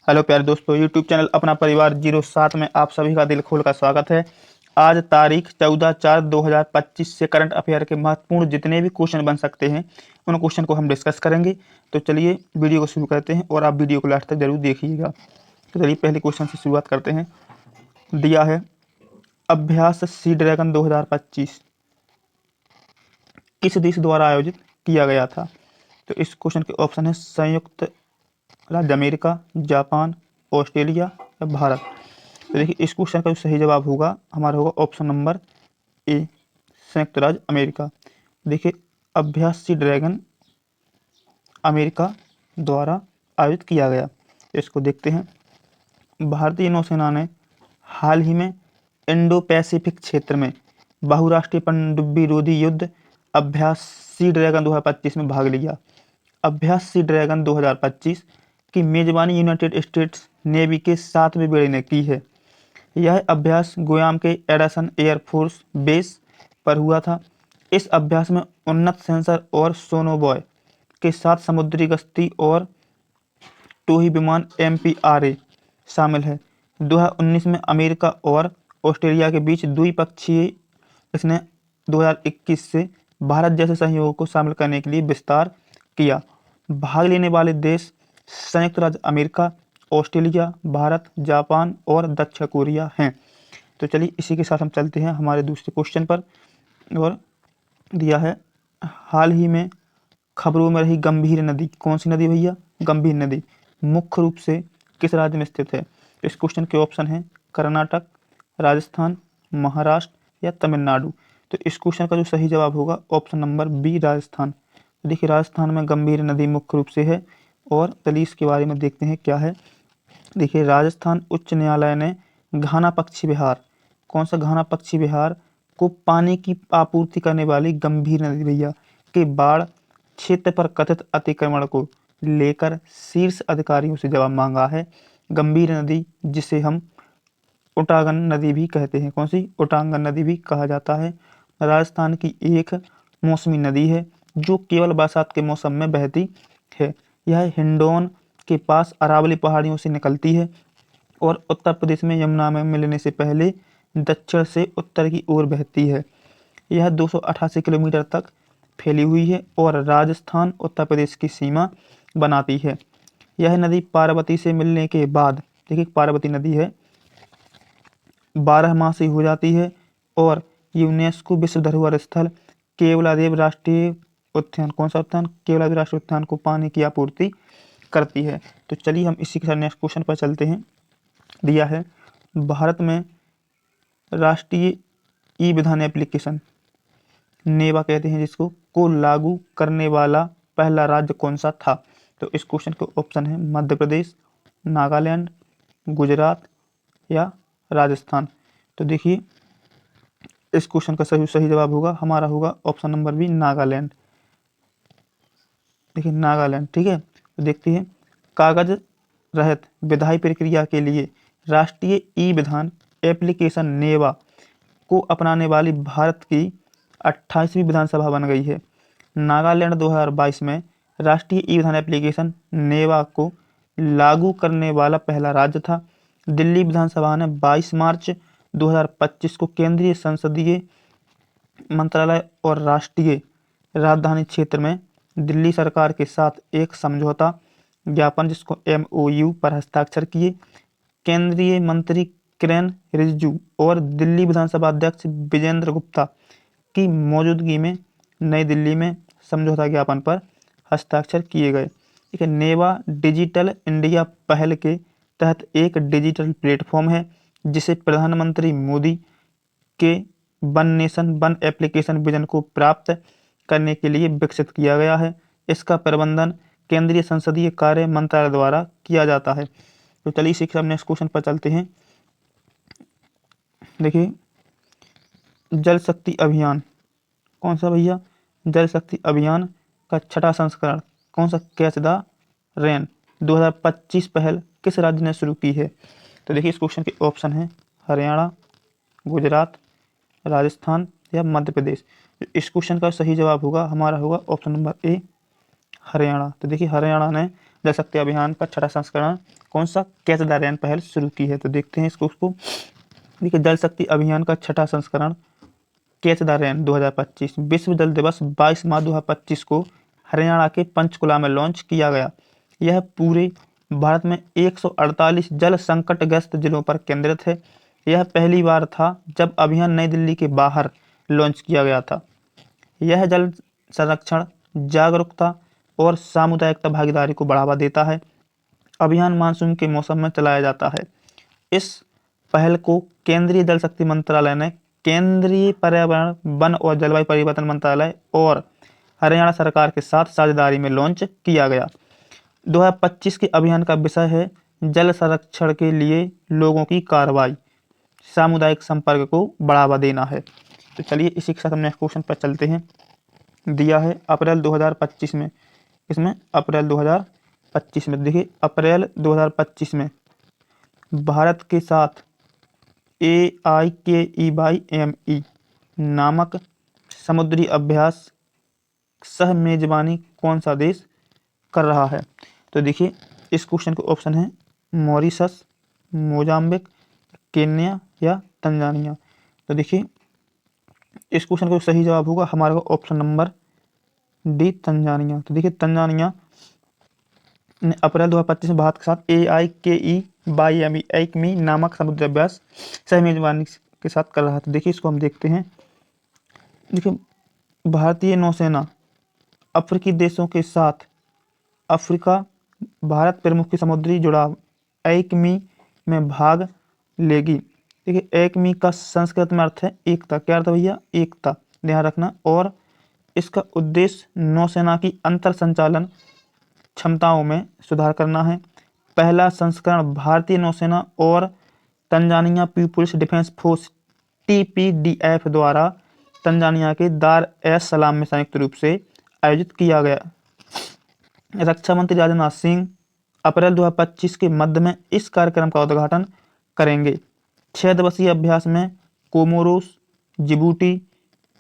Hello प्यारे दोस्तों, YouTube channel अपना परिवार 07 में आप सभी का दिल खोल का स्वागत है। आज तारीख 14/4/2025 से करंट अफेयर के महत्वपूर्ण जितने भी क्वेश्चन बन सकते हैं उन क्वेश्चन को हम डिस्कस करेंगे। तो चलिए वीडियो को शुरू करते हैं और आप वीडियो को लास्ट तक जरूर देखिएगा। तो चलिए पहले क्वेश्चन से शुरुआत करते हैं। दिया है, अभ्यास सी ड्रैगन 2025 किस देश द्वारा आयोजित किया गया था? तो इस क्वेश्चन के ऑप्शन है संयुक्त राज्य अमेरिका, जापान, ऑस्ट्रेलिया या भारत। तो देखिए इस क्वेश्चन का जो सही जवाब होगा हमारा होगा ऑप्शन नंबर ए, संयुक्त राज्य अमेरिका। देखिए अभ्यास सी ड्रैगन अमेरिका द्वारा आयोजित किया गया। इसको देखते हैं। भारतीय नौसेना ने हाल ही में इंडो पैसिफिक क्षेत्र में बहुराष्ट्रीय पनडुब्बी रोधी युद्ध अभ्यास सी ड्रैगन 2025 में भाग लिया। अभ्यास सी ड्रैगन 2025 की मेजबानी यूनाइटेड स्टेट्स नेवी के 7वें बेड़े ने की है। यह अभ्यास गुयाम के एडसन एयरफोर्स बेस पर हुआ था। इस अभ्यास में उन्नत सेंसर और सोनोबॉय के साथ समुद्री गश्ती और टोही विमान MPRA शामिल है। 2019 में अमेरिका और ऑस्ट्रेलिया के बीच द्विपक्षीय इसने 2021 से भारत जैसे सहयोगों को शामिल करने के लिए विस्तार किया। भाग लेने वाले देश संयुक्त राज्य अमेरिका, ऑस्ट्रेलिया, भारत, जापान और दक्षिण कोरिया हैं। तो चलिए इसी के साथ हम चलते हैं हमारे दूसरे क्वेश्चन पर। और दिया है, हाल ही में खबरों में रही गंभीर नदी कौन सी नदी भैया? गंभीर नदी मुख्य रूप से किस राज्य में स्थित है? इस क्वेश्चन के ऑप्शन है कर्नाटक, राजस्थान, महाराष्ट्र या तमिलनाडु। तो इस क्वेश्चन का जो सही जवाब होगा ऑप्शन नंबर बी, राजस्थान। तो देखिए राजस्थान में गंभीर नदी मुख्य रूप से है। और चलिए इसके बारे में देखते हैं क्या है। देखिए राजस्थान उच्च न्यायालय ने घाना पक्षी विहार, कौन सा घाना पक्षी विहार को पानी की आपूर्ति करने वाली गंभीर नदी भैया के बाढ़ क्षेत्र पर कथित अतिक्रमण को लेकर शीर्ष अधिकारियों से जवाब मांगा है। गंभीर नदी जिसे हम उटांगन नदी भी कहते हैं, कौन सी? उटांगन नदी भी कहा जाता है। राजस्थान की एक मौसमी नदी है जो केवल बरसात के मौसम में बहती है। यह हिंडौन के पास अरावली पहाड़ियों से निकलती है और उत्तर प्रदेश में यमुना में मिलने से पहले दक्षिण से उत्तर की ओर बहती है। यह 288 किलोमीटर तक फैली हुई है और राजस्थान उत्तर प्रदेश की सीमा बनाती है। यह नदी पार्वती से मिलने के बाद, देखिए पार्वती नदी है, 12 मासी हो जाती है और यूनेस्को विश्व धरोहर स्थल केवलादेव राष्ट्रीय उद्यान, कौन सा उद्यान? केवलादेव राष्ट्रीय उद्यान को पानी की आपूर्ति करती है। तो चलिए हम इसी के साथ नेक्स्ट क्वेश्चन पर चलते हैं। दिया है, भारत में राष्ट्रीय ई विधान एप्लीकेशन नेवा कहते हैं जिसको को लागू करने वाला पहला राज्य कौन सा था? तो इस क्वेश्चन के ऑप्शन है मध्य प्रदेश, नागालैंड, गुजरात या राजस्थान। तो देखिए इस क्वेश्चन का सही जवाब होगा हमारा होगा ऑप्शन नंबर बी, नागालैंड। देखिए नागालैंड, ठीक है। तो देखते हैं, कागज रहित विधायी प्रक्रिया के लिए राष्ट्रीय ई विधान एप्लीकेशन नेवा को अपनाने वाली भारत की 28वीं विधानसभा बन गई है। नागालैंड 2022 में राष्ट्रीय ई विधान एप्लीकेशन नेवा को लागू करने वाला पहला राज्य था। दिल्ली विधानसभा ने 22 मार्च 2025 को केंद्रीय संसदीय मंत्रालय और राष्ट्रीय राजधानी क्षेत्र में दिल्ली सरकार के साथ एक समझौता ज्ञापन जिसको MOU पर हस्ताक्षर किए। केंद्रीय मंत्री किरेन रिजिजू और दिल्ली विधानसभा अध्यक्ष विजेंद्र गुप्ता की मौजूदगी में नई दिल्ली में समझौता ज्ञापन पर हस्ताक्षर किए गए। ठीक है। नेवा डिजिटल इंडिया पहल के तहत एक डिजिटल प्लेटफॉर्म है जिसे प्रधानमंत्री मोदी के one nation one application vision को प्राप्त करने के लिए विकसित किया गया है। इसका प्रबंधन केंद्रीय संसदीय कार्य मंत्रालय द्वारा किया जाता है। तो चलिए इसी के नेक्स्ट क्वेश्चन पर चलते हैं। देखिए जल शक्ति अभियान, कौन सा भैया? जल शक्ति अभियान का छठा संस्करण कौन सा? कैच द रेन 2025 पहल किस राज्य ने शुरू की है? तो देखिए इस क्वेश्चन के ऑप्शन है हरियाणा, गुजरात, राजस्थान या मध्य प्रदेश। इस क्वेश्चन का सही जवाब होगा हमारा होगा ऑप्शन नंबर ए, हरियाणा। तो देखिए हरियाणा ने जल शक्ति अभियान का छठा संस्करण कौन सा कैच द रेन पहल शुरू की है। तो देखते हैं इसको। देखिए, जल शक्ति अभियान का छठा संस्करण कैच द रेन 2025 विश्व जल दिवस 22 मार्च 2025 को हरियाणा के पंचकुला में लॉन्च किया गया। यह पूरे भारत में 148 जल संकटग्रस्त जिलों पर केंद्रित है। यह पहली बार था जब अभियान नई दिल्ली के बाहर लॉन्च किया गया था। यह जल संरक्षण, जागरूकता और सामुदायिक भागीदारी को बढ़ावा देता है। अभियान मानसून के मौसम में चलाया जाता है। इस पहल को केंद्रीय जल शक्ति मंत्रालय ने केंद्रीय पर्यावरण, वन और जलवायु परिवर्तन मंत्रालय और हरियाणा सरकार के साथ साझेदारी में लॉन्च किया गया। 2025 के अभियान का विषय है जल संरक्षण के लिए लोगों की कार्रवाई, सामुदायिक संपर्क को बढ़ावा देना है। तो चलिए इसी के साथ हम नेक्स्ट क्वेश्चन पर चलते हैं। दिया है अप्रैल 2025 में, इसमें अप्रैल 2025 में देखिए, अप्रैल 2025 में भारत के साथ AIKEYME नामक समुद्री अभ्यास सह मेजबानी कौन सा देश कर रहा है। तो देखिए, इस क्वेश्चन के ऑप्शन है मॉरिशस, मोजाम्बिक, केन्या या तंजानिया। तो देखिए, इस क्वेश्चन का सही जवाब होगा हमारा ऑप्शन नंबर डी, तंजानिया। तो देखिए, तंजानिया ने अप्रैल 2025 में भारत के साथ AIKEYME नामक समुद्री अभ्यास सह मेजबानी के साथ कर रहा है। तो देखिए, इसको हम देखते हैं। देखिए, भारतीय नौसेना अफ्रीकी देशों के साथ अफ्रीका भारत प्रमुख की समुद्री जुड़ाव AIKME में भाग लेगी। देखिए, AIKME का संस्कृत में अर्थ है एकता। क्या अर्थ है भैया? एकता, ध्यान रखना। और इसका उद्देश्य नौसेना की अंतर संचालन क्षमताओं में सुधार करना है। पहला संस्करण भारतीय नौसेना और Tanzania people's defence force TPDF द्वारा तंजानिया के दार एस सलाम में संयुक्त रूप से आयोजित किया गया। रक्षा मंत्री राजनाथ सिंह अप्रैल 2025 के मध्य में इस कार्यक्रम का उद्घाटन करेंगे। 6 दिवसीय अभ्यास में Comoros, Djibouti,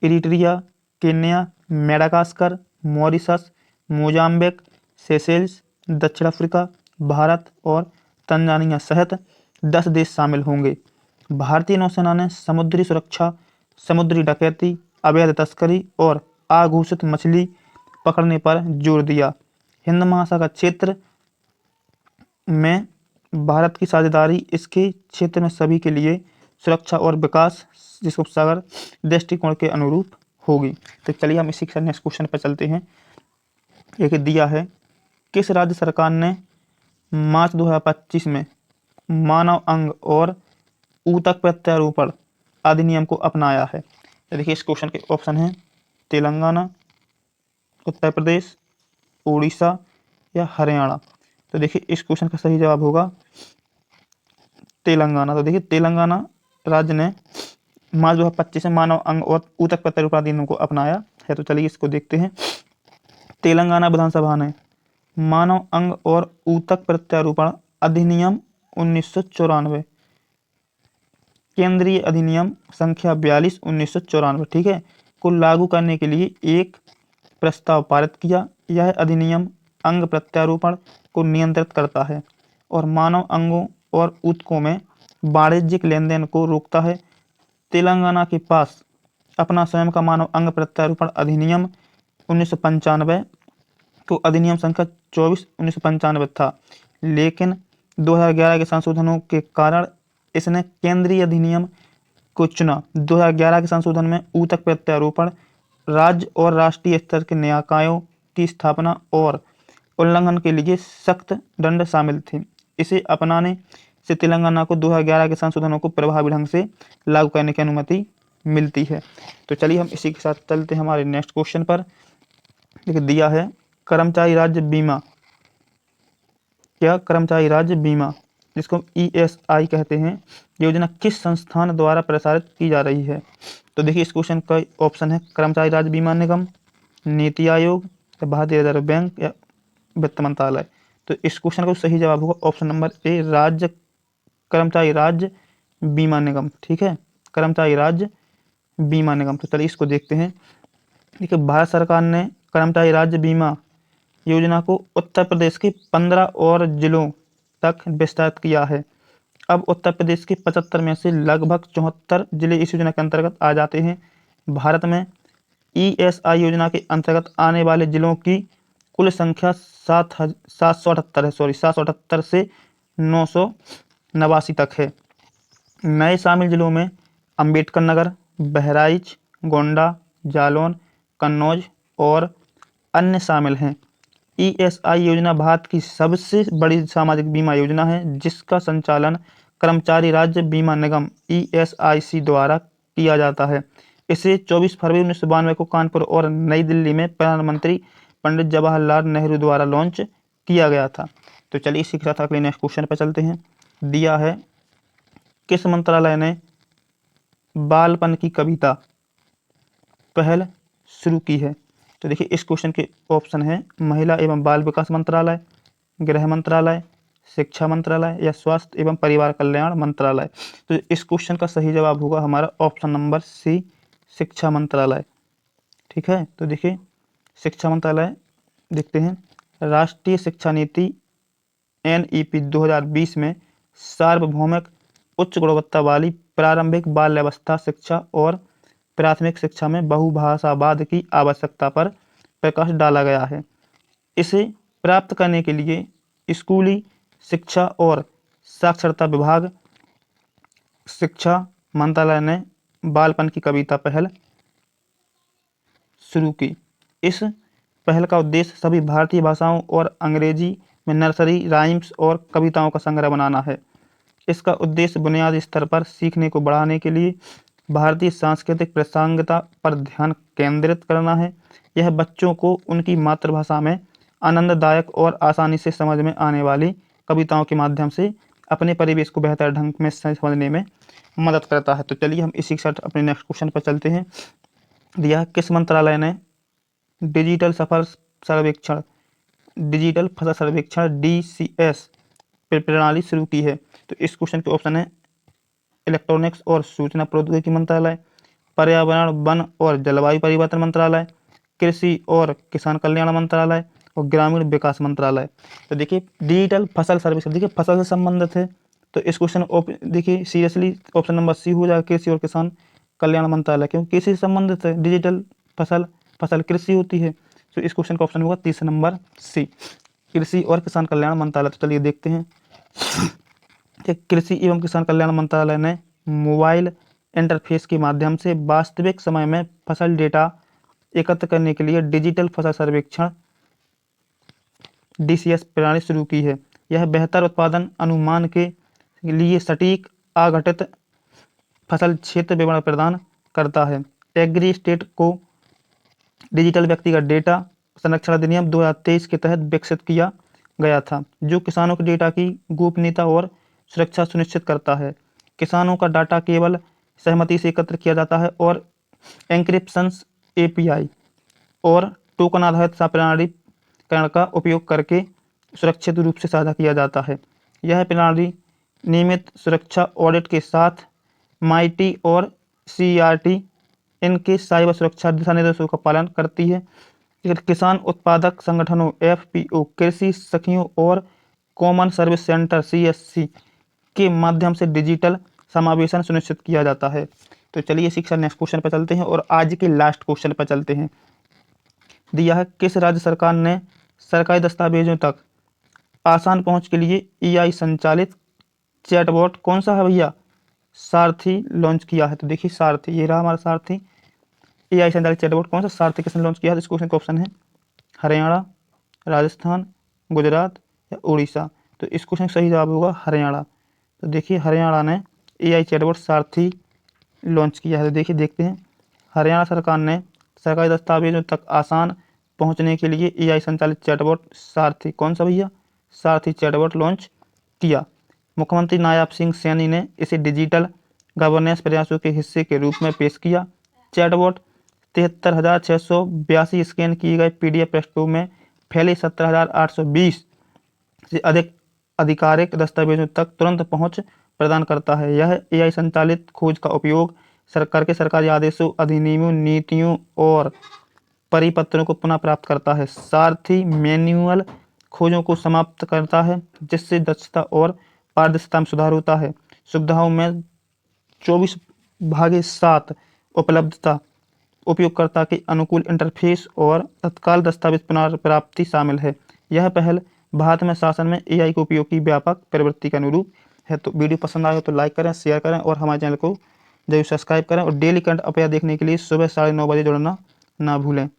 Eritrea, Kenya, Madagascar, Mauritius, Mozambique, Seychelles, दक्षिण अफ्रीका, भारत और तंजानिया सहित 10 देश शामिल होंगे। भारतीय नौसेना ने समुद्री सुरक्षा, समुद्री डकैती, अवैध तस्करी और अघोषित मछली पकड़ने पर जोर दिया। हिंद महासागर क्षेत्र में भारत की साझेदारी इसके क्षेत्र में सभी के लिए सुरक्षा और विकास जिसको सागर दृष्टिकोण के अनुरूप होगी। तो चलिए हम इसी के साथ नेक्स्ट क्वेश्चन पर चलते हैं। एक दिया है, किस राज्य सरकार ने मार्च 2025 में मानव अंग और ऊतक प्रत्यारोपण अधिनियम को अपनाया है। तो देखिए, इस क्वेश्चन के ऑप्शन हैं तेलंगाना, उत्तर प्रदेश, उड़ीसा या हरियाणा। तो देखिए, इस क्वेश्चन का सही जवाब होगा तेलंगाना। तो देखिए, तेलंगाना राज्य ने मार्च 2025 में मानव अंग और ऊतक प्रत्यारोपण अधिनियम को अपनाया है। तो चलिए इसको देखते हैं। तेलंगाना विधानसभा ने मानव अंग और ऊतक प्रत्यारोपण अधिनियम 1994 केंद्रीय अधिनियम संख्या 42 1994, ठीक है, को लागू करने के लिए एक प्रस्ताव पारित किया। यह अधिनियम अंग प्रत्यारोपण को नियंत्रित करता है और मानव अंगों और ऊतकों में वाणिज्यिक लेन देन को रोकता है। तेलंगाना के पास अपना स्वयं का मानव अंग प्रत्यारोपण अधिनियम 1995 तो अधिनियम संख्या 24 1995 था, लेकिन 2011 के संशोधनों के कारण इसने केंद्रीय अधिनियम को चुना। 2011 के संशोधन में ऊतक प्रत्यारोपण राज्य और राष्ट्रीय स्तर के निकायों की स्थापना और उल्लंघन के लिए सख्त दंड शामिल थे। इसे अपनाने से तेलंगाना को 2011 के संशोधनों को प्रभावी ढंग से लागू करने की अनुमति मिलती है। तो चलिए हम इसी के साथ चलते हैं हमारे नेक्स्ट क्वेश्चन पर। देखिए, दिया है कर्मचारी राज्य बीमा, क्या कर्मचारी राज्य बीमा जिसको ESI कहते हैं, योजना किस संस्थान द्वारा प्रसारित की जा रही है। तो देखिए, इस क्वेश्चन का ऑप्शन है कर्मचारी राज्य बीमा निगम, नीति आयोग या भारतीय रिजर्व बैंक या वित्त मंत्रालय। तो इस क्वेश्चन का सही जवाब होगा ऑप्शन नंबर ए, राज्य कर्मचारी राज्य बीमा निगम, ठीक है, कर्मचारी राज्य बीमा निगम। तो चलिए इसको देखते हैं। देखिए, भारत सरकार ने कर्मचारी राज्य बीमा योजना को उत्तर प्रदेश के 15 और जिलों तक विस्तारित किया है। अब उत्तर प्रदेश के 75 में से लगभग 74 जिले इस योजना के अंतर्गत आ जाते हैं। भारत में ESI योजना के अंतर्गत आने वाले जिलों की कुल संख्या 778 से 989 तक है। नए शामिल जिलों में अंबेडकर नगर, बहराइच, गोंडा, जालौन, कन्नौज और अन्य शामिल हैं। ESI योजना भारत की सबसे बड़ी सामाजिक बीमा योजना है, जिसका संचालन कर्मचारी राज्य बीमा निगम ESIC द्वारा किया जाता है। इसे 24 फरवरी 1992 को कानपुर और नई दिल्ली में प्रधानमंत्री पंडित जवाहरलाल नेहरू द्वारा लॉन्च किया गया था। तो चलिए इसी के साथ अगले नेक्स्ट क्वेश्चन पर चलते हैं। दिया है, किस मंत्रालय ने बालपन की कविता पहल शुरू की है? तो देखिए इस क्वेश्चन के ऑप्शन है महिला एवं बाल विकास मंत्रालय, गृह मंत्रालय, शिक्षा मंत्रालय या स्वास्थ्य एवं परिवार कल्याण मंत्रालय। तो इस क्वेश्चन का सही जवाब होगा हमारा ऑप्शन नंबर सी, शिक्षा मंत्रालय। ठीक है, तो देखिए शिक्षा मंत्रालय देखते हैं। राष्ट्रीय शिक्षा नीति NEP 2020 में सार्वभौमिक उच्च गुणवत्ता वाली प्रारंभिक बाल्यावस्था शिक्षा और प्राथमिक शिक्षा में बहुभाषावाद की आवश्यकता पर प्रकाश डाला गया है। इसे प्राप्त करने के लिए स्कूली शिक्षा और साक्षरता विभाग, शिक्षा मंत्रालय ने बालपन की कविता पहल शुरू की। इस पहल का उद्देश्य सभी भारतीय भाषाओं और अंग्रेजी में नर्सरी राइम्स और कविताओं का संग्रह बनाना है। इसका उद्देश्य बुनियादी स्तर पर सीखने को बढ़ाने के लिए भारतीय सांस्कृतिक प्रासंगिकता पर ध्यान केंद्रित करना है। यह बच्चों को उनकी मातृभाषा में आनंददायक और आसानी से समझ में आने वाली कविताओं के माध्यम से अपने परिवेश को बेहतर ढंग में समझने में मदद करता है। तो चलिए हम इसी के साथ अपने नेक्स्ट क्वेश्चन पर चलते हैं। दिया, किस मंत्रालय ने डिजिटल फसल सर्वेक्षण DCS प्रणाली शुरू की है? तो इस क्वेश्चन के ऑप्शन है इलेक्ट्रॉनिक्स और सूचना प्रौद्योगिकी मंत्रालय, पर्यावरण वन और जलवायु परिवर्तन मंत्रालय, कृषि और किसान कल्याण मंत्रालय और ग्रामीण विकास मंत्रालय। तो देखिए डिजिटल फसल सर्वेक्षण देखिए फसल से संबंधित है, तो इस क्वेश्चन देखिए सीरियसली ऑप्शन नंबर सी हो जाएगा, कृषि और किसान कल्याण मंत्रालय, क्योंकि कृषि से संबंधित है। डिजिटल फसल कृषि होती है, तो इस क्वेश्चन का ऑप्शन होगा तीसरा नंबर सी, कृषि और किसान कल्याण मंत्रालय। तो चलिए देखते हैं कि कृषि एवं किसान कल्याण मंत्रालय ने मोबाइल इंटरफेस के माध्यम से वास्तविक समय में फसल डेटा एकत्र करने के लिए डिजिटल फसल सर्वेक्षण DCS प्रणाली शुरू की है। यह बेहतर उत्पादन अनुमान के लिए सटीक आगठित फसल क्षेत्र विवरण प्रदान करता है। एग्री स्टेट को डिजिटल व्यक्तिगत डेटा संरक्षण अधिनियम 2023 के तहत विकसित किया गया था, जो किसानों के डेटा की गोपनीयता और सुरक्षा सुनिश्चित करता है। किसानों का डाटा केवल सहमति से एकत्र किया जाता है और एन्क्रिप्शन API और टोकन आधारित प्रमाणीकरण का उपयोग करके सुरक्षित रूप से साझा किया जाता है। यह प्रणाली नियमित सुरक्षा ऑडिट के साथ MIT और CERT इनके साइबर सुरक्षा दिशा निर्देशों का पालन करती है। किसान उत्पादक संगठनों FPO, कृषि सखियों और कॉमन सर्विस सेंटर CSC के माध्यम से डिजिटल समावेशन सुनिश्चित किया जाता है। तो चलिए शिक्षा नेक्स्ट क्वेश्चन पर चलते हैं और आज के लास्ट क्वेश्चन पर चलते हैं। दिया है, किस राज्य सरकार ने सरकारी दस्तावेजों तक आसान पहुंच के लिए AI संचालित चैटबॉट कौन सा है भैया? सारथी लॉन्च किया है। तो देखिए सारथी, ये रहा हमारा सारथी AI संचालित चैटबॉट कौन सा सारथी किसने लॉन्च किया है? इस क्वेश्चन का ऑप्शन है हरियाणा, राजस्थान, गुजरात या उड़ीसा। तो इस क्वेश्चन का सही जवाब होगा हरियाणा। तो देखिए हरियाणा ने AI चैटबॉट सारथी लॉन्च किया है। तो देखिए देखते हैं, हरियाणा सरकार ने सरकारी दस्तावेजों तक आसान पहुंचने के लिए AI संचालित चैटबॉट सारथी कौन सा भैया? सारथी चैटबॉट लॉन्च किया। मुख्यमंत्री नायब सिंह सैनी ने इसे डिजिटल गवर्नेंस प्रयासों के हिस्से के रूप में पेश किया। चैटबॉट 73,682 स्कैन किए गए PDF पृष्ठों में फैले 17,820 से अधिक आधिकारिक दस्तावेजों तक तुरंत पहुंच प्रदान करता है। यह AI संचालित खोज का उपयोग सरकार के सरकारी आदेशों, अधिनियमों, नीतियों और परिपत्रों को पुनः प्राप्त करता है। सारथी मैन्युअल खोजों को समाप्त करता है, जिससे दक्षता और पारदर्शिता में सुधार होता है। सुविधाओं में 24/7 उपलब्धता, उपयोगकर्ता के अनुकूल इंटरफेस और तत्काल दस्तावेज पुनर्प्राप्ति शामिल है। यह पहल भारत में शासन में AI के उपयोग की व्यापक प्रवृत्ति के अनुरूप है। तो वीडियो पसंद आए तो लाइक करें, शेयर करें और हमारे चैनल को जरूर सब्सक्राइब करें और डेली करंट अफेयर देखने के लिए सुबह 9:30 बजे जुड़ना ना भूलें।